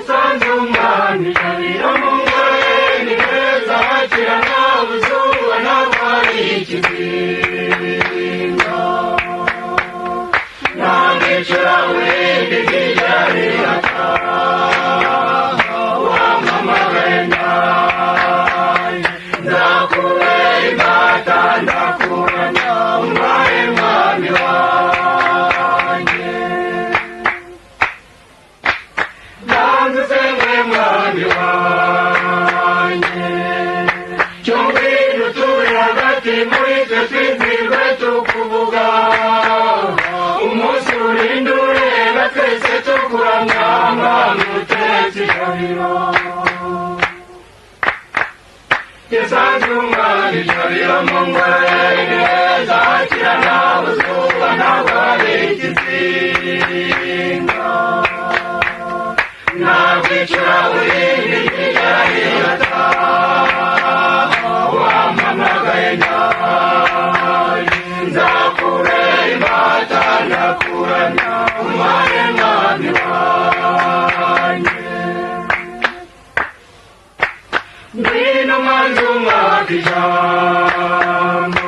yasanze umwami jabiro mu ngore ni heza hakira nta buzuba ntabari ikizinga ntamwicura wende ryari ataha wamamagaye ndakubera imbata ndakuramya umbaye mwami wanjye ndanduze mwe mwami wanjye cyo ngwino turi hagati muri twe twizihirwe tukuvuga umunsi urinde ureba twese tukuramya mwami utetse ijabiro yasanze umwami jabiro mu ngore ni heza hakira nta buzuba ntabwo hari ikizinga ntakwicura urinde ryari ataha wamamagaye nzakubera imbata ndakuramya umare mwami wanjye ngwino mwanze umwaka ijambo